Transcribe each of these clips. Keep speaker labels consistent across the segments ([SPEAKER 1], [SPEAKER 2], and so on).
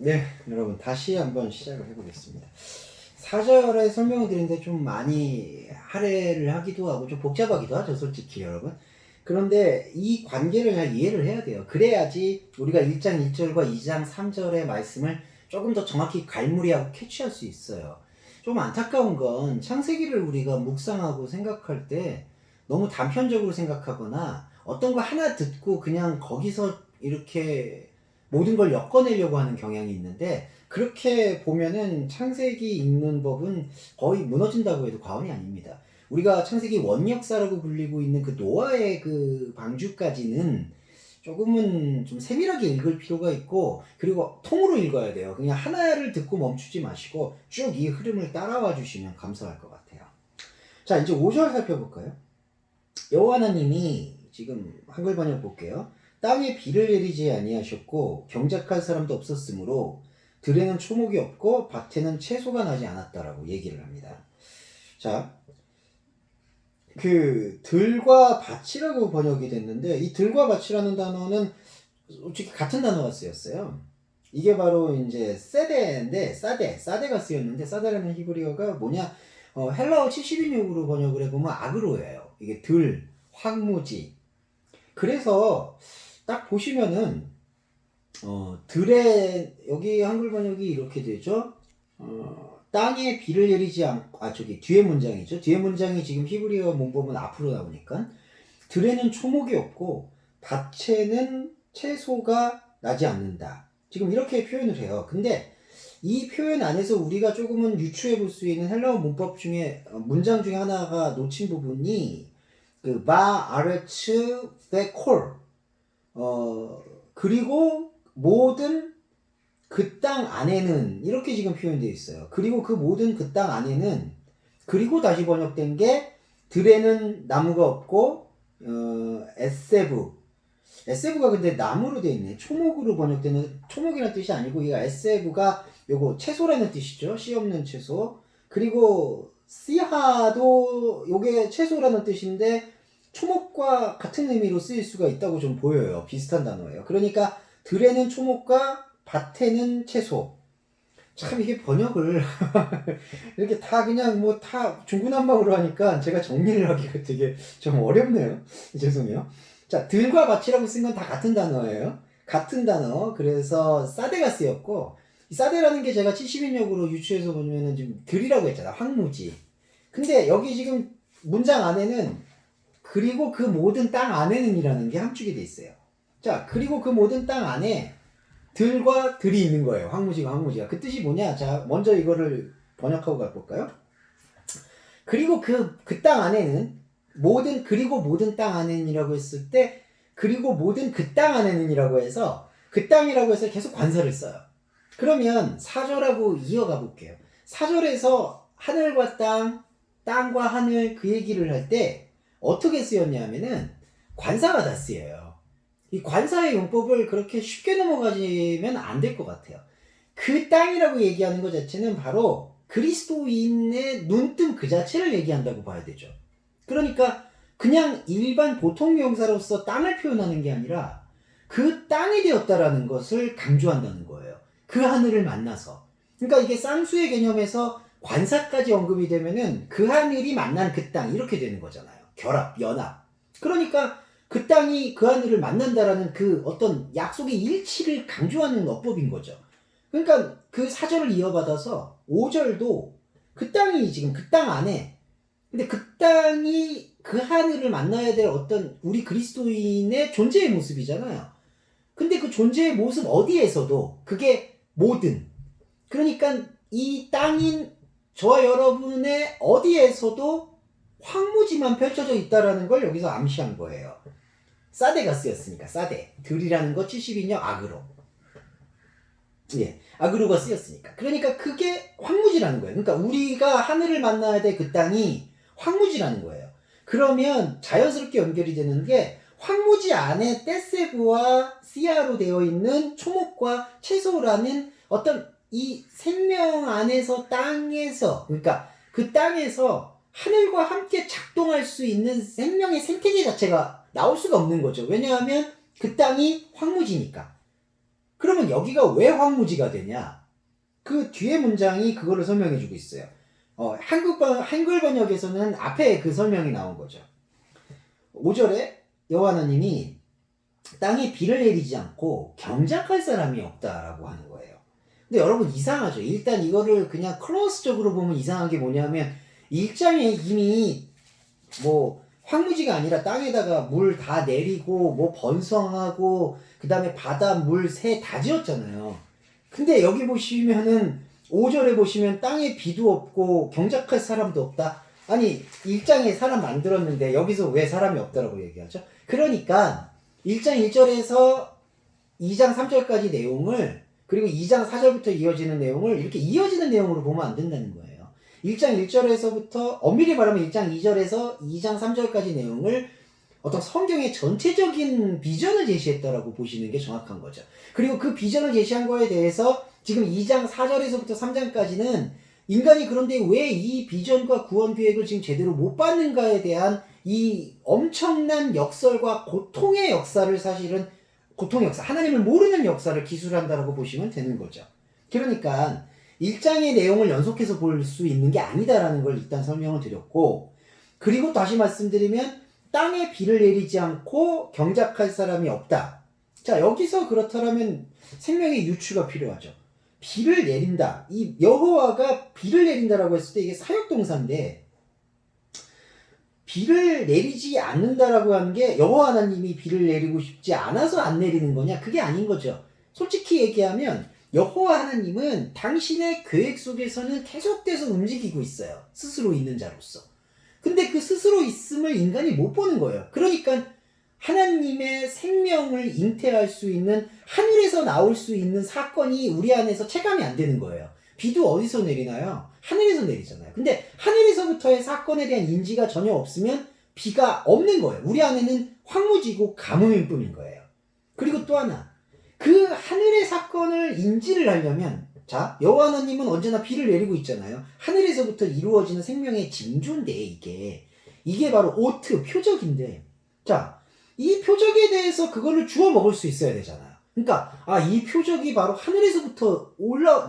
[SPEAKER 1] 네, 여러분 다시 한번 시작을 해보겠습니다. 4절에 설명을 드리는데 좀 많이 할애를 하기도 하고 좀 복잡하기도 하죠, 솔직히 여러분. 그런데 이 관계를 잘 이해를 해야 돼요. 그래야지 우리가 1장 1절과 2장 3절의 말씀을 조금 더 정확히 갈무리하고 캐치할 수 있어요. 좀 안타까운 건 창세기를 우리가 묵상하고 생각할 때 너무 단편적으로 생각하거나 어떤 거 하나 듣고 그냥 거기서 이렇게 모든 걸 엮어내려고 하는 경향이 있는데, 그렇게 보면은 창세기 읽는 법은 거의 무너진다고 해도 과언이 아닙니다. 우리가 창세기 원역사라고 불리고 있는 그 노아의 그 방주까지는 조금은 좀 세밀하게 읽을 필요가 있고, 그리고 통으로 읽어야 돼요. 그냥 하나를 듣고 멈추지 마시고 쭉 이 흐름을 따라와 주시면 감사할 것 같아요. 자, 이제 5절 살펴볼까요? 여호와 하나님이, 지금 한글 번역 볼게요. 땅에 비를 내리지 아니하셨고 경작할 사람도 없었으므로 들에는 초목이 없고 밭에는 채소가 나지 않았다라고 얘기를 합니다. 자, 그 들과 밭이라고 번역이 됐는데, 이 들과 밭이라는 단어는 솔직히 같은 단어가 쓰였어요. 이게 바로 이제 세데인데, 사데가 쓰였는데, 사데라는 히브리어가 뭐냐, 헬라어 70인역으로 번역을 해보면 아그로예요. 이게 들, 황무지. 그래서 딱 보시면은 들에, 여기 한글 번역이 이렇게 되죠. 땅에 비를 내리지 않고, 저기 뒤에 문장이죠. 뒤에 문장이 지금 히브리어 문법은 앞으로 나오니까, 들에는 초목이 없고 밭에는 채소가 나지 않는다, 지금 이렇게 표현을 해요. 근데 이 표현 안에서 우리가 조금은 유추해 볼 수 있는 헬라어 문법 중에, 문장 중에 하나가 놓친 부분이 그 아르츠 베콜, 그리고 모든 그 땅 안에는, 이렇게 지금 표현되어 있어요. 그리고 그 모든 그 땅 안에는, 그리고 다시 번역된 게 들에는 나무가 없고, 에세브가 근데 나무로 되어 있네. 초목으로 번역되는, 초목이라는 뜻이 아니고 이가 에세브가 요거 채소라는 뜻이죠. 씨 없는 채소. 그리고 씨하도 요게 채소라는 뜻인데 초목과 같은 의미로 쓰일 수가 있다고 좀 보여요. 비슷한 단어예요. 그러니까 들에는 초목과 밭에는 채소. 참 이게 번역을 이렇게 다 그냥 뭐 다 중구난방으로 하니까 제가 정리를 하기가 되게 좀 어렵네요. 죄송해요. 자, 들과 밭이라고 쓴 건 다 같은 단어예요. 같은 단어. 그래서 사데가 쓰였고, 이 사데라는 게 제가 70인역으로 유추해서 보면은 지금 들이라고 했잖아. 황무지. 근데 여기 지금 문장 안에는 그리고 그 모든 땅 안에는 이라는 게 함축이 돼 있어요. 자, 그리고 그 모든 땅 안에 들과 들이 있는 거예요. 황무지가. 그 뜻이 뭐냐? 자, 먼저 이거를 번역하고 가볼까요? 그리고 그 땅 안에는, 그리고 모든 땅 안에는이라고 했을 때, 그리고 모든 그 땅 안에는이라고 해서, 그 땅이라고 해서 계속 관사를 써요. 그러면 4절하고 이어가 볼게요. 4절에서 하늘과 땅과 하늘, 그 얘기를 할 때 어떻게 쓰였냐면은 관사가 다 쓰여요. 이 관사의 용법을 그렇게 쉽게 넘어가지면 안 될 것 같아요. 그 땅이라고 얘기하는 것 자체는 바로 그리스도인의 눈뜬 그 자체를 얘기한다고 봐야 되죠. 그러니까 그냥 일반 보통 명사로서 땅을 표현하는 게 아니라 그 땅이 되었다라는 것을 강조한다는 거예요. 그 하늘을 만나서. 그러니까 이게 쌍수의 개념에서 관사까지 언급이 되면은 그 하늘이 만난 그 땅, 이렇게 되는 거잖아요. 결합, 연합. 그러니까 그 땅이 그 하늘을 만난다라는 그 어떤 약속의 일치를 강조하는 어법인 거죠. 그러니까 그 4절을 이어받아서 5절도 그 땅이 지금 그 땅 안에, 근데 그 땅이 그 하늘을 만나야 될 어떤 우리 그리스도인의 존재의 모습이잖아요. 근데 그 존재의 모습 어디에서도 그게 모든, 그러니까 이 땅인 저와 여러분의 어디에서도 황무지만 펼쳐져 있다라는 걸 여기서 암시한 거예요. 사데가 쓰였으니까. 사데, 들이라는 거 70인역 아그로. 예, 아그로가 쓰였으니까. 그러니까 그게 황무지라는 거예요. 그러니까 우리가 하늘을 만나야 될 그 땅이 황무지라는 거예요. 그러면 자연스럽게 연결이 되는 게, 황무지 안에 떼세브와 씨아로 되어 있는 초목과 채소라는 어떤 이 생명 안에서, 땅에서, 그러니까 그 땅에서 하늘과 함께 작동할 수 있는 생명의 생태계 자체가 나올 수가 없는 거죠. 왜냐하면 그 땅이 황무지니까. 그러면 여기가 왜 황무지가 되냐? 그 뒤에 문장이 그거를 설명해주고 있어요. 한글 번역에서는 앞에 그 설명이 나온 거죠. 5절에 여호와 하나님이 땅에 비를 내리지 않고 경작할 사람이 없다라고 하는 거예요. 근데 여러분 이상하죠. 일단 이거를 그냥 클로스적으로 보면 이상한 게 뭐냐면 1장에 이미 뭐 황무지가 아니라 땅에다가 물 다 내리고 뭐 번성하고 그 다음에 바다 물 새 다 지었잖아요. 근데 여기 보시면은 5절에 보시면 땅에 비도 없고 경작할 사람도 없다. 아니 1장에 사람 만들었는데 여기서 왜 사람이 없다라고 얘기하죠? 그러니까 1장 1절에서 2장 3절까지 내용을 그리고 2장 4절부터 이어지는 내용을 이렇게 이어지는 내용으로 보면 안 된다는 거예요. 1장 1절에서부터 엄밀히 말하면 1장 2절에서 2장 3절까지 내용을 어떤 성경의 전체적인 비전을 제시했다라고 보시는 게 정확한 거죠. 그리고 그 비전을 제시한 거에 대해서 지금 2장 4절에서부터 3장까지는 인간이 그런데 왜 이 비전과 구원 계획을 지금 제대로 못 받는가에 대한 이 엄청난 역설과 고통의 역사를 사실은 고통의 역사, 하나님을 모르는 역사를 기술한다라고 보시면 되는 거죠. 그러니까 1장의 내용을 연속해서 볼 수 있는 게 아니다라는 걸 일단 설명을 드렸고, 그리고 다시 말씀드리면 땅에 비를 내리지 않고 경작할 사람이 없다. 자, 여기서 그렇다면 생명의 유추가 필요하죠. 비를 내린다. 이 여호와가 비를 내린다라고 했을 때 이게 사역동사인데 비를 내리지 않는다라고 하는 게 여호와 하나님이 비를 내리고 싶지 않아서 안 내리는 거냐? 그게 아닌 거죠. 솔직히 얘기하면 여호와 하나님은 당신의 계획 속에서는 계속돼서 움직이고 있어요. 스스로 있는 자로서. 근데 그 스스로 있음을 인간이 못 보는 거예요. 그러니까 하나님의 생명을 잉태할 수 있는 하늘에서 나올 수 있는 사건이 우리 안에서 체감이 안 되는 거예요. 비도 어디서 내리나요? 하늘에서 내리잖아요. 근데 하늘에서부터의 사건에 대한 인지가 전혀 없으면 비가 없는 거예요. 우리 안에는 황무지고 가뭄일 뿐인 거예요. 그리고 또 하나, 그 하늘의 사건을 인지를 하려면, 자, 여호와 하나님은 언제나 비를 내리고 있잖아요. 하늘에서부터 이루어지는 생명의 징조인데 이게 바로 오트, 표적인데, 자, 이 표적에 대해서 그거를 주워 먹을 수 있어야 되잖아요. 그러니까 이 표적이 바로 하늘에서부터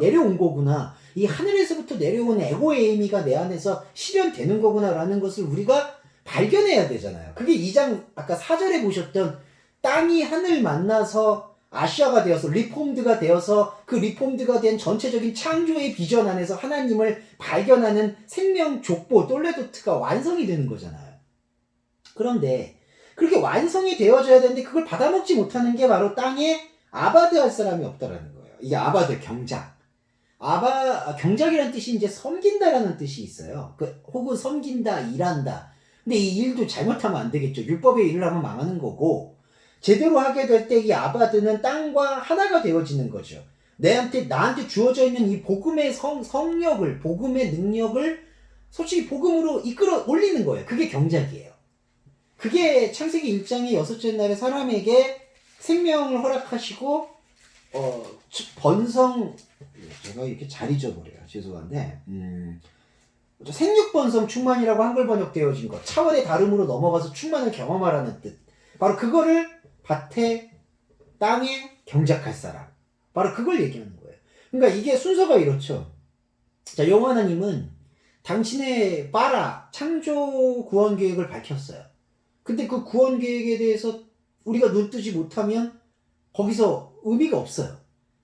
[SPEAKER 1] 내려온 거구나. 이 하늘에서부터 내려온 에고의 의미가 내 안에서 실현되는 거구나라는 것을 우리가 발견해야 되잖아요. 그게 2장 아까 4절에 보셨던 땅이 하늘 만나서 아시아가 되어서 리폼드가 되어서 그 리폼드가 된 전체적인 창조의 비전 안에서 하나님을 발견하는 생명 족보 똘레도트가 완성이 되는 거잖아요. 그런데 그렇게 완성이 되어져야 되는데 그걸 받아먹지 못하는 게 바로 땅에 아바드 할 사람이 없다라는 거예요. 이게 아바드, 경작. 경작이라는 뜻이 이제 섬긴다라는 뜻이 있어요. 혹은 섬긴다, 일한다. 근데 이 일도 잘못하면 안 되겠죠. 율법의 일을 하면 망하는 거고, 제대로 하게 될 때 이 아바드는 땅과 하나가 되어지는 거죠. 나한테 주어져 있는 이 복음의 성력을, 복음의 능력을 솔직히 복음으로 이끌어 올리는 거예요. 그게 경작이에요. 그게 창세기 1장의 6째 날에 사람에게 생명을 허락하시고 제가 이렇게 잘 잊어버려요. 죄송한데 생육번성 충만이라고 한글 번역되어진 것, 차원의 다름으로 넘어가서 충만을 경험하라는 뜻. 바로 그거를 밭에 땅에 경작할 사람, 바로 그걸 얘기하는 거예요. 그러니까 이게 순서가 이렇죠. 자, 여호와 하나님은 당신의 창조 구원 계획을 밝혔어요. 근데 그 구원 계획에 대해서 우리가 눈뜨지 못하면 거기서 의미가 없어요.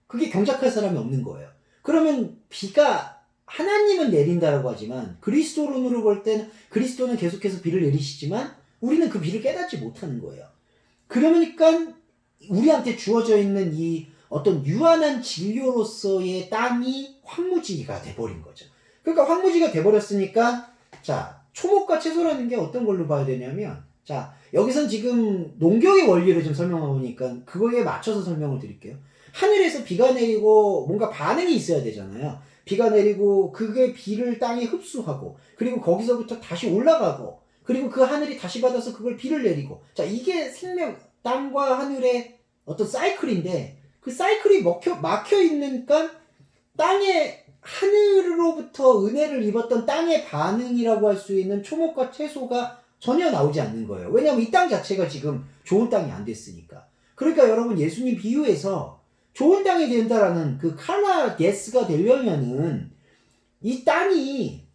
[SPEAKER 1] 그게 경작할 사람이 없는 거예요. 그러면 비가 하나님은 내린다라고 하지만 그리스도론으로 볼 때는 그리스도는 계속해서 비를 내리시지만 우리는 그 비를 깨닫지 못하는 거예요. 그러니까 우리한테 주어져 있는 이 어떤 유한한 진료로서의 땅이 황무지가 돼버린 거죠. 그러니까 황무지가 돼버렸으니까 자, 초목과 채소라는 게 어떤 걸로 봐야 되냐면, 자, 여기선 지금 농경의 원리를 좀 설명하니까 그거에 맞춰서 설명을 드릴게요. 하늘에서 비가 내리고 뭔가 반응이 있어야 되잖아요. 비가 내리고 그게 비를 땅에 흡수하고 그리고 거기서부터 다시 올라가고 그리고 그 하늘이 다시 받아서 그걸 비를 내리고, 자, 이게 땅과 하늘의 어떤 사이클인데 그 사이클이 막혀 있으니까 땅에 하늘로부터 은혜를 입었던 땅의 반응이라고 할 수 있는 초목과 채소가 전혀 나오지 않는 거예요. 왜냐하면 이 땅 자체가 지금 좋은 땅이 안 됐으니까. 그러니까 여러분 예수님 비유에서 좋은 땅이 된다라는 그 칼라 게스가 되려면은 이 땅이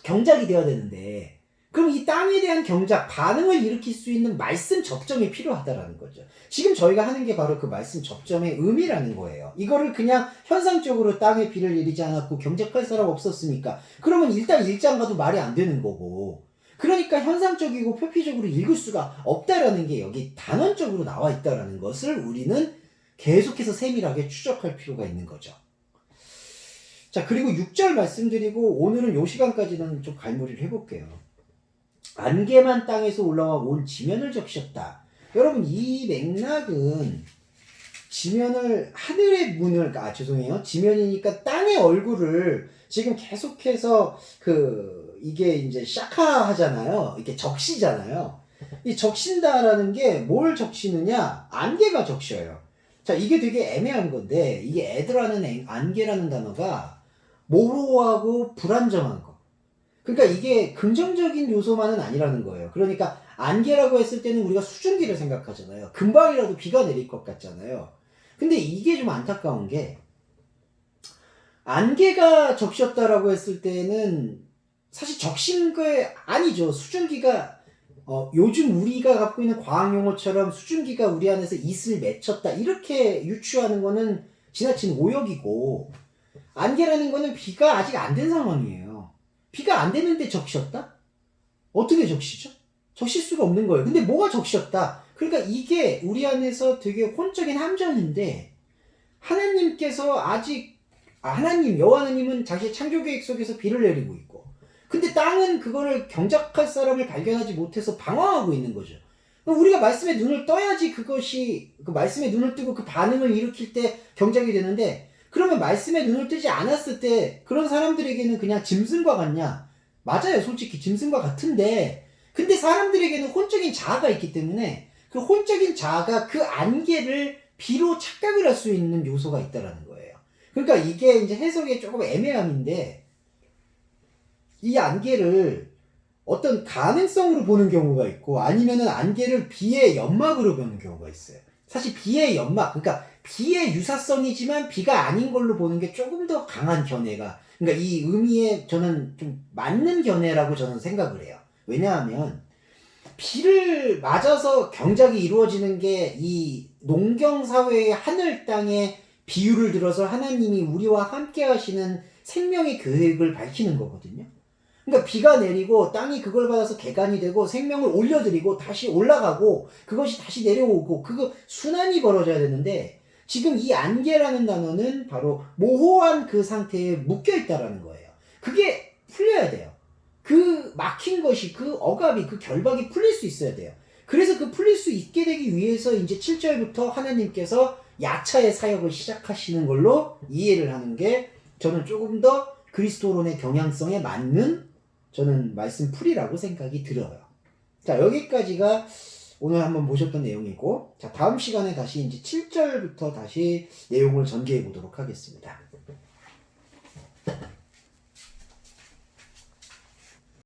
[SPEAKER 1] 경작이 되어야 되는데, 그럼 이 땅에 대한 경작, 반응을 일으킬 수 있는 말씀 접점이 필요하다라는 거죠. 지금 저희가 하는 게 바로 그 말씀 접점의 의미라는 거예요. 이거를 그냥 현상적으로 땅에 비를 내리지 않았고 경작할 사람 없었으니까, 그러면 일단 1장과도 말이 안 되는 거고, 그러니까 현상적이고 표피적으로 읽을 수가 없다라는 게 여기 단언적으로 나와 있다라는 것을 우리는 계속해서 세밀하게 추적할 필요가 있는 거죠. 자, 그리고 6절 말씀드리고 오늘은 요 시간까지는 좀 갈무리를 해볼게요. 안개만 땅에서 올라와 온 지면을 적셨다. 여러분, 이 맥락은 지면을, 하늘의 문을, 지면이니까 땅의 얼굴을 지금 계속해서 이게 이제 샤카 하잖아요. 이렇게 적시잖아요. 이 적신다라는 게 뭘 적시느냐? 안개가 적셔요. 자, 이게 되게 애매한 건데, 이게 애드라는 안개라는 단어가 모호하고 불안정한 거. 그러니까 이게 긍정적인 요소만은 아니라는 거예요. 그러니까 안개라고 했을 때는 우리가 수증기를 생각하잖아요. 금방이라도 비가 내릴 것 같잖아요. 근데 이게 좀 안타까운 게, 안개가 적셨다라고 했을 때는 사실 적신 게 아니죠. 수증기가 요즘 우리가 갖고 있는 과학 용어처럼 수증기가 우리 안에서 이슬 맺혔다 이렇게 유추하는 거는 지나친 오역이고, 안개라는 거는 비가 아직 안 된 상황이에요. 비가 안 되는데 적셨다? 어떻게 적시죠? 적실 수가 없는 거예요. 근데 뭐가 적셨다? 그러니까 이게 우리 안에서 되게 혼적인 함정인데, 하나님께서 하나님, 여호와 하나님은 자기의 창조 계획 속에서 비를 내리고 있고, 근데 땅은 그거를 경작할 사람을 발견하지 못해서 방황하고 있는 거죠. 우리가 말씀에 눈을 떠야지 그것이, 그 말씀에 눈을 뜨고 그 반응을 일으킬 때 경작이 되는데, 그러면 말씀에 눈을 뜨지 않았을 때 그런 사람들에게는 그냥 짐승과 같냐? 맞아요. 솔직히 짐승과 같은데, 근데 사람들에게는 혼적인 자아가 있기 때문에 그 혼적인 자아가 그 안개를 비로 착각을 할 수 있는 요소가 있다라는 거예요. 그러니까 이게 이제 해석에 조금 애매함인데, 이 안개를 어떤 가능성으로 보는 경우가 있고, 아니면은 안개를 비의 연막으로 보는 경우가 있어요. 사실 비의 연막, 그러니까 비의 유사성이지만 비가 아닌 걸로 보는 게 조금 더 강한 견해가, 그러니까 이 의미에 저는 좀 맞는 견해라고 저는 생각을 해요. 왜냐하면 비를 맞아서 경작이 이루어지는 게 이 농경사회의 하늘 땅의 비유를 들어서 하나님이 우리와 함께 하시는 생명의 계획을 밝히는 거거든요. 그러니까 비가 내리고 땅이 그걸 받아서 개간이 되고 생명을 올려드리고 다시 올라가고 그것이 다시 내려오고, 그거 순환이 벌어져야 되는데, 지금 이 안개라는 단어는 바로 모호한 그 상태에 묶여있다라는 거예요. 그게 풀려야 돼요. 그 막힌 것이, 그 억압이, 그 결박이 풀릴 수 있어야 돼요. 그래서 그 풀릴 수 있게 되기 위해서 이제 7절부터 하나님께서 야차의 사역을 시작하시는 걸로 이해를 하는 게 저는 조금 더 그리스도론의 경향성에 맞는 저는 말씀풀이라고 생각이 들어요. 자, 여기까지가 오늘 한번 보셨던 내용이고, 자, 다음 시간에 다시 이제 7절부터 다시 내용을 전개해 보도록 하겠습니다.